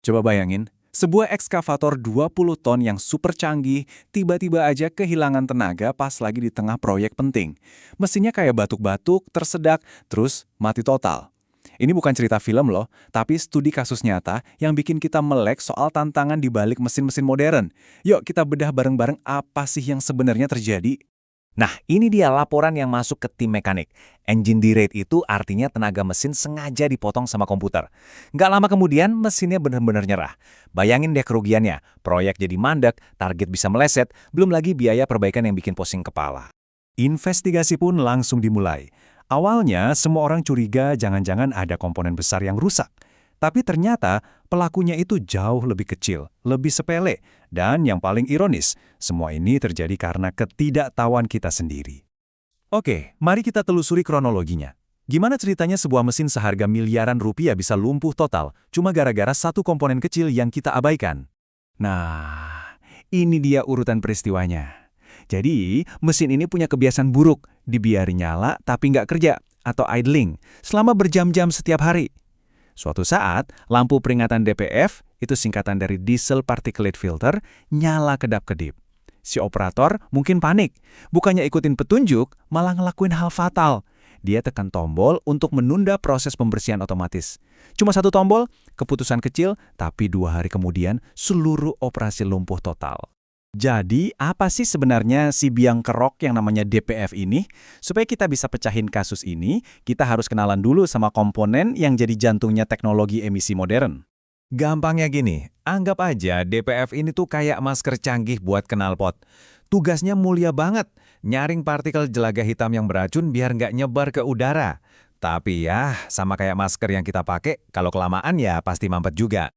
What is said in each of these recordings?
Coba bayangin, sebuah ekskavator 20 ton yang super canggih tiba-tiba aja kehilangan tenaga pas lagi di tengah proyek penting. Mesinnya kayak batuk-batuk, tersedak, terus mati total. Ini bukan cerita film loh, tapi studi kasus nyata yang bikin kita melek soal tantangan di balik mesin-mesin modern. Yuk kita bedah bareng-bareng apa sih yang sebenarnya terjadi. Nah, ini dia laporan yang masuk ke tim mekanik. Engine derate itu artinya tenaga mesin sengaja dipotong sama komputer. Nggak lama kemudian, mesinnya benar-benar nyerah. Bayangin deh kerugiannya. Proyek jadi mandek, target bisa meleset, belum lagi biaya perbaikan yang bikin pusing kepala. Investigasi pun langsung dimulai. Awalnya, semua orang curiga jangan-jangan ada komponen besar yang rusak. Tapi ternyata pelakunya itu jauh lebih kecil, lebih sepele, dan yang paling ironis, semua ini terjadi karena ketidaktahuan kita sendiri. Oke, mari kita telusuri kronologinya. Gimana ceritanya sebuah mesin seharga miliaran rupiah bisa lumpuh total cuma gara-gara satu komponen kecil yang kita abaikan? Nah, ini dia urutan peristiwanya. Jadi, mesin ini punya kebiasaan buruk, dibiarin nyala tapi nggak kerja, atau idling, selama berjam-jam setiap hari. Suatu saat, lampu peringatan DPF, itu singkatan dari Diesel Particulate Filter, nyala kedap-kedip. Si operator mungkin panik, bukannya ikutin petunjuk, malah ngelakuin hal fatal. Dia tekan tombol untuk menunda proses pembersihan otomatis. Cuma satu tombol, keputusan kecil, tapi 2 hari kemudian seluruh operasi lumpuh total. Jadi, apa sih sebenarnya si biang kerok yang namanya DPF ini? Supaya kita bisa pecahin kasus ini, kita harus kenalan dulu sama komponen yang jadi jantungnya teknologi emisi modern. Gampangnya gini, anggap aja DPF ini tuh kayak masker canggih buat knalpot. Tugasnya mulia banget, nyaring partikel jelaga hitam yang beracun biar nggak nyebar ke udara. Tapi ya, sama kayak masker yang kita pakai, kalau kelamaan ya pasti mampet juga.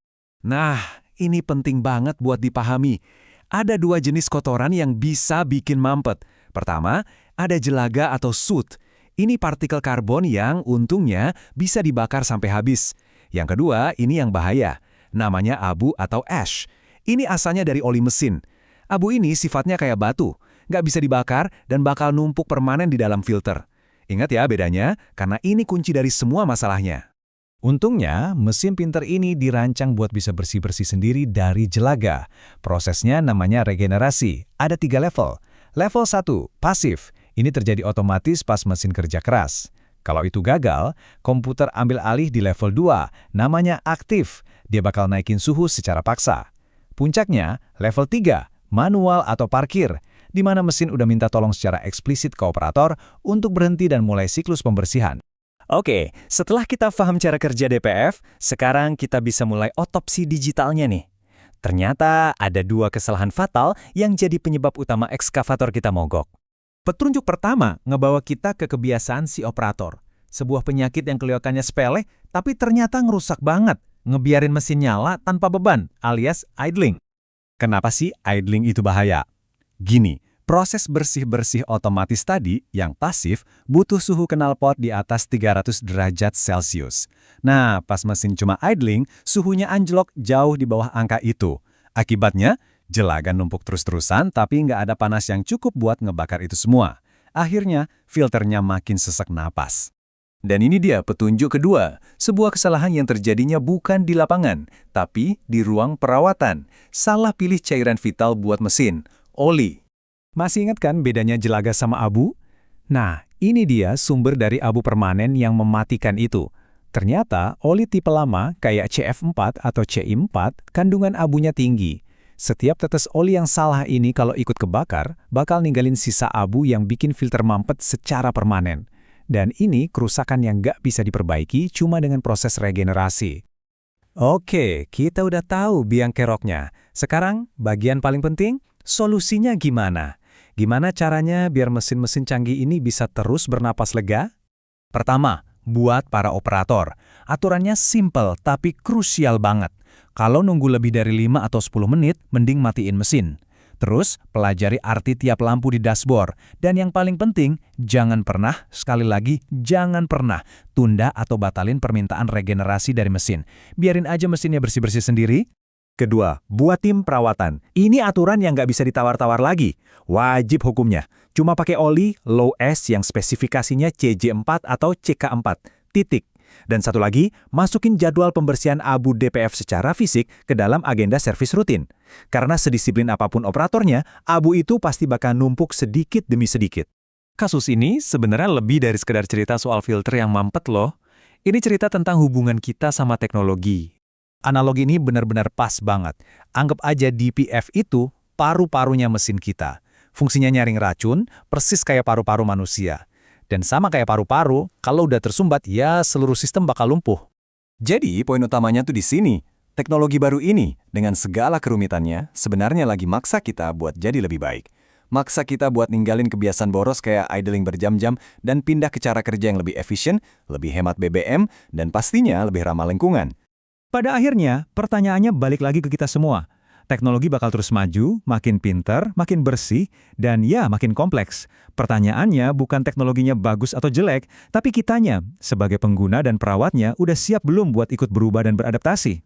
Nah, ini penting banget buat dipahami. Ada 2 jenis kotoran yang bisa bikin mampet. Pertama, ada jelaga atau soot. Ini partikel karbon yang untungnya bisa dibakar sampai habis. Yang kedua, ini yang bahaya. Namanya abu atau ash. Ini asalnya dari oli mesin. Abu ini sifatnya kayak batu. Nggak bisa dibakar dan bakal numpuk permanen di dalam filter. Ingat ya bedanya, karena ini kunci dari semua masalahnya. Untungnya, mesin pinter ini dirancang buat bisa bersih-bersih sendiri dari jelaga. Prosesnya namanya regenerasi. Ada 3 level. Level 1, pasif. Ini terjadi otomatis pas mesin kerja keras. Kalau itu gagal, komputer ambil alih di level 2, namanya aktif. Dia bakal naikin suhu secara paksa. Puncaknya, level 3, manual atau parkir, di mana mesin udah minta tolong secara eksplisit ke operator untuk berhenti dan mulai siklus pembersihan. Oke, setelah kita paham cara kerja DPF, sekarang kita bisa mulai otopsi digitalnya nih. Ternyata ada 2 kesalahan fatal yang jadi penyebab utama ekskavator kita mogok. Petunjuk pertama ngebawa kita ke kebiasaan si operator. Sebuah penyakit yang kelihatannya sepele, tapi ternyata ngerusak banget. Ngebiarin mesin nyala tanpa beban, alias idling. Kenapa sih idling itu bahaya? Gini, proses bersih-bersih otomatis tadi, yang pasif, butuh suhu knalpot di atas 300 derajat Celcius. Nah, pas mesin cuma idling, suhunya anjlok jauh di bawah angka itu. Akibatnya, jelaga numpuk terus-terusan tapi nggak ada panas yang cukup buat ngebakar itu semua. Akhirnya, filternya makin sesak napas. Dan ini dia petunjuk kedua, sebuah kesalahan yang terjadinya bukan di lapangan, tapi di ruang perawatan. Salah pilih cairan vital buat mesin, oli. Masih ingat kan bedanya jelaga sama abu? Nah, ini dia sumber dari abu permanen yang mematikan itu. Ternyata, oli tipe lama kayak CF4 atau CI4 kandungan abunya tinggi. Setiap tetes oli yang salah ini kalau ikut kebakar, bakal ninggalin sisa abu yang bikin filter mampet secara permanen. Dan ini kerusakan yang nggak bisa diperbaiki cuma dengan proses regenerasi. Oke, kita udah tahu biang keroknya. Sekarang, bagian paling penting, solusinya gimana? Gimana caranya biar mesin-mesin canggih ini bisa terus bernapas lega? Pertama, buat para operator. Aturannya simple tapi krusial banget. Kalau nunggu lebih dari 5 atau 10 menit, mending matiin mesin. Terus, pelajari arti tiap lampu di dashboard. Dan yang paling penting, jangan pernah, sekali lagi, jangan pernah tunda atau batalin permintaan regenerasi dari mesin. Biarin aja mesinnya bersih-bersih sendiri. Kedua, buat tim perawatan. Ini aturan yang nggak bisa ditawar-tawar lagi. Wajib hukumnya. Cuma pakai oli low S yang spesifikasinya CJ4 atau CK4. Titik. Dan satu lagi, masukin jadwal pembersihan abu DPF secara fisik ke dalam agenda servis rutin. Karena sedisiplin apapun operatornya, abu itu pasti bakal numpuk sedikit demi sedikit. Kasus ini sebenarnya lebih dari sekedar cerita soal filter yang mampet loh. Ini cerita tentang hubungan kita sama teknologi. Analogi ini benar-benar pas banget. Anggap aja DPF itu paru-parunya mesin kita. Fungsinya nyaring racun, persis kayak paru-paru manusia. Dan sama kayak paru-paru, kalau udah tersumbat, ya seluruh sistem bakal lumpuh. Jadi, poin utamanya tuh di sini. Teknologi baru ini, dengan segala kerumitannya, sebenarnya lagi maksa kita buat jadi lebih baik. Maksa kita buat ninggalin kebiasaan boros kayak idling berjam-jam dan pindah ke cara kerja yang lebih efisien, lebih hemat BBM, dan pastinya lebih ramah lingkungan. Pada akhirnya, pertanyaannya balik lagi ke kita semua. Teknologi bakal terus maju, makin pintar, makin bersih, dan ya makin kompleks. Pertanyaannya bukan teknologinya bagus atau jelek, tapi kitanya, sebagai pengguna dan perawatnya, udah siap belum buat ikut berubah dan beradaptasi?